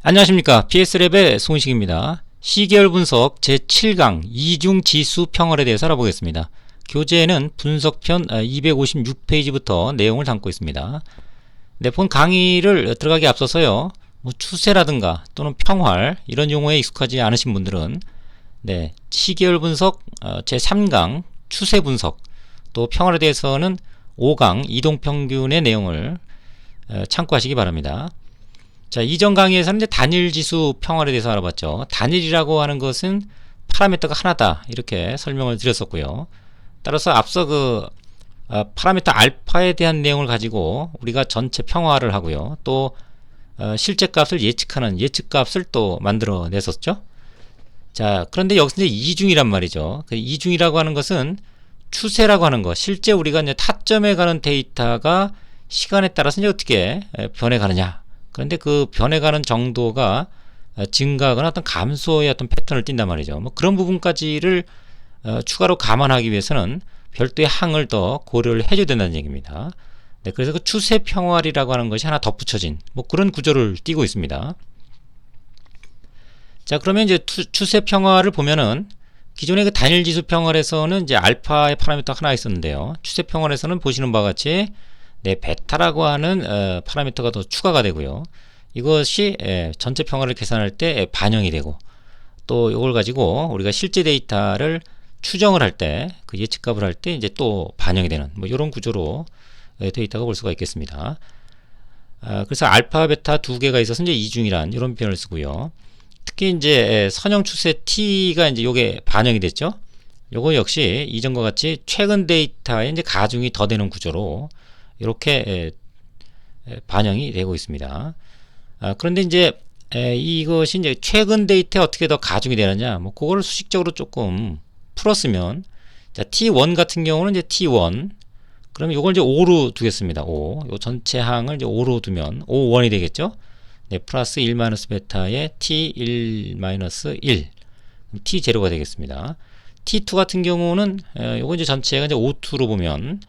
안녕하십니까. PSLab의 손식입니다. 시계열 분석 제7강 이중지수 평활에 대해서 알아보겠습니다. 교재에는 분석편 256페이지부터 내용을 담고 있습니다. 네, 본 강의를 들어가기 앞서서요, 추세라든가 또는 평활 이런 용어에 익숙하지 않으신 분들은 시계열 분석 제3강 추세 분석, 또 평활에 대해서는 5강 이동평균의 내용을 참고하시기 바랍니다. 자, 이전 강의에서는 이제 단일지수 평활에 대해서 알아봤죠. 단일이라고 하는 것은 파라미터가 하나다, 이렇게 설명을 드렸었고요. 따라서 앞서 파라미터 알파에 대한 내용을 가지고 우리가 전체 평활을 하고요. 또 실제 값을 예측하는 예측값을 또 만들어 냈었죠. 자, 그런데 여기서 이제 이중이란 말이죠. 이중이라고 하는 것은 추세라고 하는 것, 실제 우리가 이제 타점에 가는 데이터가 시간에 따라서 이제 어떻게 변해가느냐. 그런데 그 변해가는 정도가 증가하거나 어떤 감소의 어떤 패턴을 띈단 말이죠. 뭐 그런 부분까지를 추가로 감안하기 위해서는 별도의 항을 더 고려를 해줘야 된다는 얘기입니다. 네, 그래서 그 추세 평활이라고 하는 것이 하나 덧붙여진 뭐 그런 구조를 띠고 있습니다. 자, 그러면 이제 추세 평활을 보면은 기존의 그 단일 지수 평활에서는 이제 알파의 파라미터 하나 있었는데요. 추세 평활에서는 보시는 바와 같이 베타라고 하는 파라미터가 더 추가가 되고요. 이것이 전체 평활을 계산할 때 반영이 되고, 또 이걸 가지고 우리가 실제 데이터를 추정을 할 때, 그 예측값을 할 때 이제 또 반영이 되는 뭐 이런 구조로 데이터가 볼 수가 있겠습니다. 그래서 알파, 베타 두 개가 있어서 이제 이중이란 이런 표현을 쓰고요. 특히 이제 선형 추세 T가 이제 요게 반영이 됐죠. 요거 역시 이전과 같이 최근 데이터에 이제 가중이 더 되는 구조로 이렇게 반영이 되고 있습니다. 그런데 이제 이것이 이제 최근 데이터에 어떻게 더 가중이 되느냐, 뭐 그거를 수식적으로 조금 풀었으면, 자, T1 같은 경우는 이제 T1, 그러면 이걸 이제 5로 두겠습니다. 5, 요 전체 항을 이제 5로 두면 5,1이 되겠죠. 네, 플러스 1 마이너스 베타에 T1-1, T0가 되겠습니다. T2 같은 경우는 요거 이제 전체가 이제 O2로 보면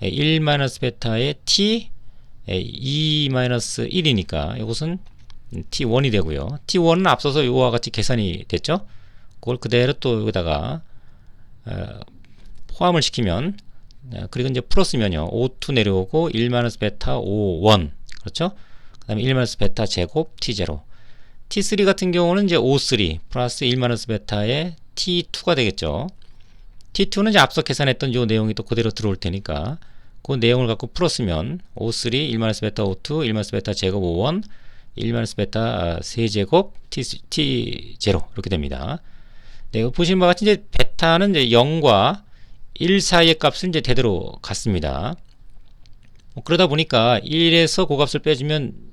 1 마이너스 베타에 T 2 마이너스 1이니까 이것은 T1이 되고요. T1은 앞서서 요와 같이 계산이 됐죠. 그걸 그대로 또 여기다가 포함을 시키면, 그리고 이제 풀었으면요, O2 내려오고 1 마이너스 베타 O1, 그렇죠. 그 다음에 1 마이너스 베타 제곱 T0. T3 같은 경우는 이제 O3 플러스 1 마이너스 베타에 T2가 되겠죠. T2는 이제 앞서 계산했던 요 내용이 또 그대로 들어올 테니까 그 내용을 갖고 풀었으면 O3 1 마이너스 베타 O2 1 마이너스 베타 제곱 O1 1 마이너스 베타 세제곱 T0 이렇게 됩니다. 네, 보시는 바와 같이 이제 베타는 이제 0과 1 사이의 값을 이제 대대로 갖습니다. 그러다 보니까 1에서 그 값을 빼주면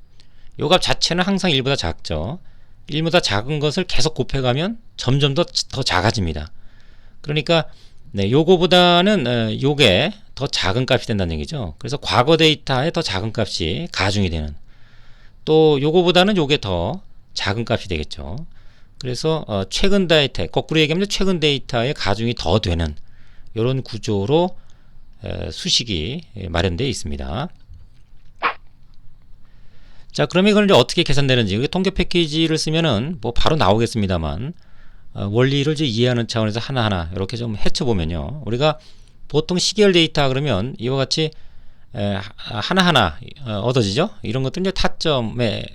요 값 자체는 항상 1보다 작죠. 1보다 작은 것을 계속 곱해가면 점점 더 작아집니다. 그러니까 요거보다는 요게 더 작은 값이 된다는 얘기죠. 그래서 과거 데이터에 더 작은 값이 가중이 되는, 또 요거보다는 요게 더 작은 값이 되겠죠. 그래서 최근 데이터, 거꾸로 얘기하면 최근 데이터에 가중이 더 되는 이런 구조로 수식이 마련되어 있습니다. 자, 그러면 이걸 이제 어떻게 계산되는지, 통계 패키지를 쓰면은 뭐 바로 나오겠습니다만, 원리를 이제 이해하는 차원에서 하나하나 이렇게 좀 헤쳐보면요, 우리가 보통 시계열 데이터 그러면 이와 같이 하나하나 얻어지죠. 이런 것들은 이제 타점의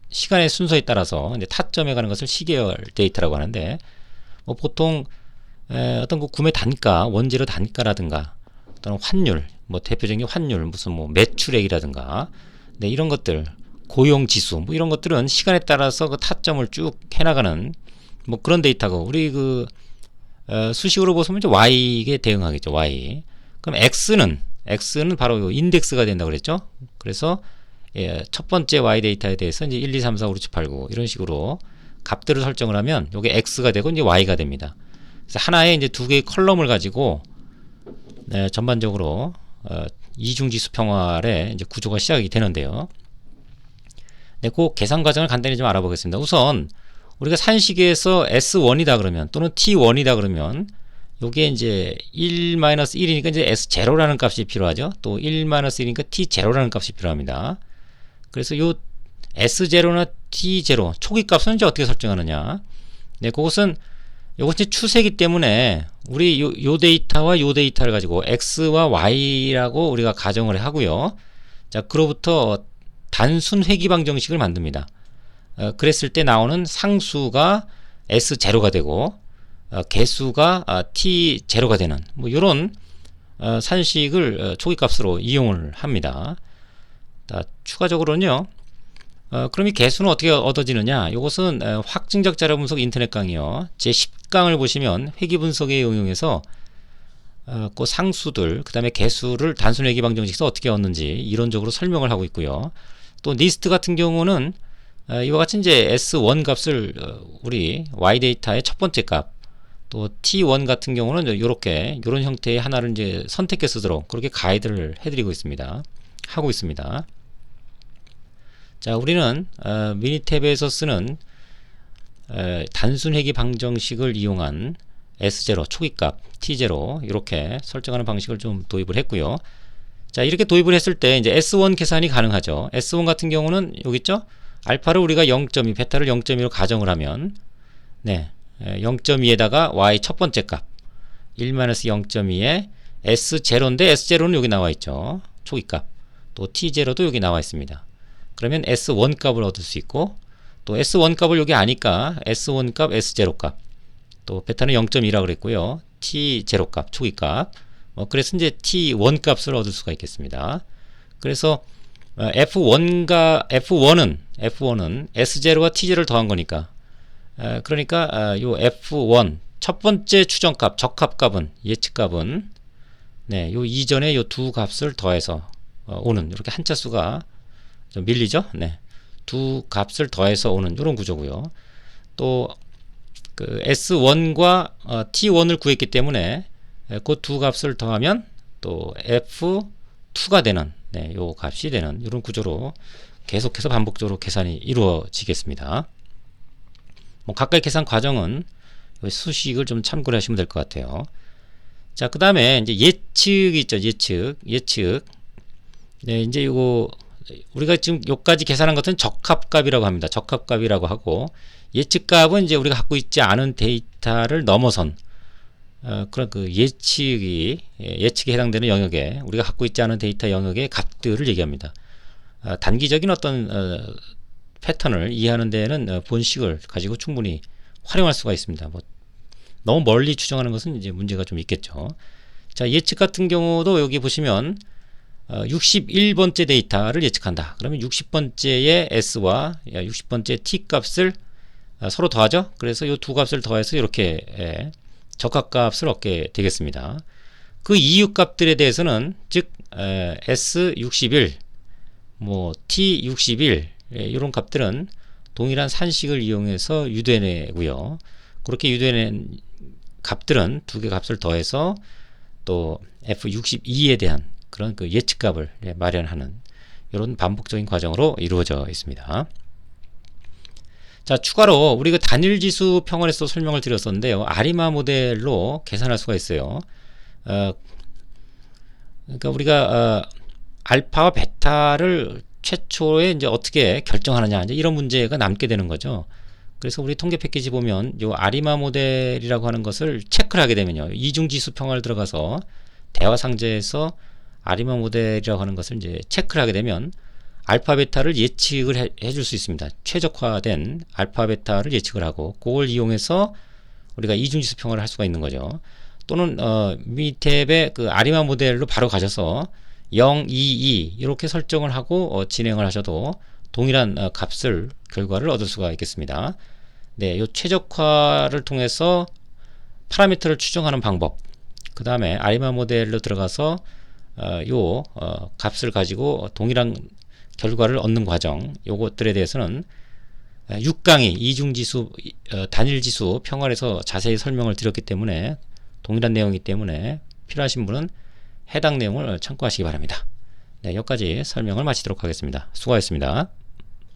시간의 순서에 따라서 이제 타점에 가는 것을 시계열 데이터라고 하는데, 뭐 보통 어떤 그 구매 단가, 원재료 단가라든가 또는 환율, 뭐 대표적인 환율, 무슨 뭐 매출액이라든가, 이런 것들, 고용 지수, 뭐 이런 것들은 시간에 따라서 그 타점을 쭉 해나가는 뭐 그런 데이터고, 우리 그 수식으로 보시면 이제 Y에 대응하겠죠. Y. 그럼 X는 바로 인덱스가 된다고 그랬죠. 그래서 첫 번째 Y 데이터에 대해서 이제 1, 2, 3, 4, 5, 6, 7, 8, 9 이런 식으로 값들을 설정을 하면 요게 X가 되고 이제 Y가 됩니다. 그래서 하나의 이제 두 개의 컬럼을 가지고 전반적으로 이중지수 평활의 이제 구조가 시작이 되는데요. 그 계산 과정을 간단히 좀 알아보겠습니다. 우선 우리가 산시계에서 S1이다 그러면, 또는 T1이다 그러면, 요게 이제 1-1이니까 이제 S0라는 값이 필요하죠. 또 1-1이니까 T0라는 값이 필요합니다. 그래서 요 S0나 T0 초기 값은 이제 어떻게 설정하느냐. 네, 그것은 이것이 추세이기 때문에 우리 요 데이터와 요 데이터를 가지고 X와 Y라고 우리가 가정을 하고요. 자, 그로부터 단순 회귀방 정식을 만듭니다. 그랬을 때 나오는 상수가 S0가 되고 개수가 T0가 되는 뭐 이런 산식을 초기 값으로 이용을 합니다. 추가적으로는요. 그럼 이 개수는 어떻게 얻어지느냐? 이것은 확증적 자료 분석 인터넷 강의요. 제 10강을 보시면 회귀 분석에 응용해서 그 상수들, 그 다음에 개수를 단순 회귀 방정식에서 어떻게 얻는지 이론적으로 설명을 하고 있고요. 또 리스트 같은 경우는 이와 같이 이제 S1 값을 우리 Y 데이터의 첫 번째 값, 또 T1 같은 경우는 이렇게 이런 형태의 하나를 이제 선택해 쓰도록 그렇게 가이드를 해드리고 있습니다. 하고 있습니다. 자, 우리는 미니 탭에서 쓰는 단순 회귀 방정식을 이용한 S0 초기값, T0 이렇게 설정하는 방식을 좀 도입을 했고요. 자, 이렇게 도입을 했을 때 이제 S1 계산이 가능하죠. S1 같은 경우는 여기 있죠. 알파를 우리가 0.2, 베타를 0.2로 가정을 하면 네, 0.2에다가 Y 첫 번째 값 1-0.2에 S0인데 S0는 여기 나와 있죠. 초기값. 또 T0도 여기 나와 있습니다. 그러면 S1 값을 얻을 수 있고 또 S1 값을 여기 아니까 S1 값, S0 값 또 베타는 0.2라고 그랬고요. T0 값, 초기 값 그래서 이제 T1 값을 얻을 수가 있겠습니다. 그래서 F1은 S0와 T0를 더한 거니까 그러니까 요 F1 첫 번째 추정값, 적합값은 예측값은 네, 요 이전에 요 두 값을 더해서 오는 이렇게 한자 수가 좀 밀리죠? 네. 두 값을 더해서 오는 이런 구조고요. 또 그 S1과 T1을 구했기 때문에 그 두 값을 더하면 또 F2가 되는 네, 요 값이 되는 이런 구조로 계속해서 반복적으로 계산이 이루어지겠습니다. 뭐 각각의 계산 과정은 수식을 좀 참고를 하시면 될 것 같아요. 자, 그 다음에 이제 예측이 있죠. 예측. 네, 이제 이거 우리가 지금 여기까지 계산한 것은 적합값이라고 합니다. 적합값이라고 하고 예측값은 이제 우리가 갖고 있지 않은 데이터를 넘어선 그런 그 예측에 해당되는 영역에 우리가 갖고 있지 않은 데이터 영역의 값들을 얘기합니다. 단기적인 어떤 패턴을 이해하는 데에는 본식을 가지고 충분히 활용할 수가 있습니다. 뭐 너무 멀리 추정하는 것은 이제 문제가 좀 있겠죠. 자, 예측 같은 경우도 여기 보시면 61번째 데이터를 예측한다. 그러면 60번째의 S와 60번째 T 값을 서로 더하죠. 그래서 이 두 값을 더해서 이렇게 적합값을 얻게 되겠습니다. 그 이유 값들에 대해서는 즉 S61, 뭐 T61 이런 값들은 동일한 산식을 이용해서 유도해내고요. 그렇게 유도해낸 값들은 두 개 값을 더해서 또 F62에 대한 그런 그 예측값을 마련하는 이런 반복적인 과정으로 이루어져 있습니다. 자, 추가로 우리 그 단일지수 평원에서 설명을 드렸었는데요. 아리마 모델로 계산할 수가 있어요. 그러니까 우리가 알파와 베타를 최초에 이제 어떻게 결정하느냐 이제 이런 문제가 남게 되는 거죠. 그래서 우리 통계 패키지 보면 요 아리마 모델이라고 하는 것을 체크를 하게 되면요. 이중지수 평화를 들어가서 대화 상자에서 아리마 모델이라고 하는 것을 이제 체크를 하게 되면 알파 베타를 예측을 해줄 수 있습니다. 최적화된 알파 베타를 예측을 하고 그걸 이용해서 우리가 이중지수 평화를 할 수가 있는 거죠. 또는 미탭의 그 아리마 모델로 바로 가셔서 0, 2, 2 이렇게 설정을 하고 진행을 하셔도 동일한 값을 결과를 얻을 수가 있겠습니다. 네, 요 최적화를 통해서 파라미터를 추정하는 방법, 그 다음에 아리마 모델로 들어가서 요 값을 가지고 동일한 결과를 얻는 과정, 요것들에 대해서는 6강의 이중지수 단일지수 평활에서 자세히 설명을 드렸기 때문에 동일한 내용이기 때문에 필요하신 분은 해당 내용을 참고하시기 바랍니다. 네, 여기까지 설명을 마치도록 하겠습니다. 수고하셨습니다.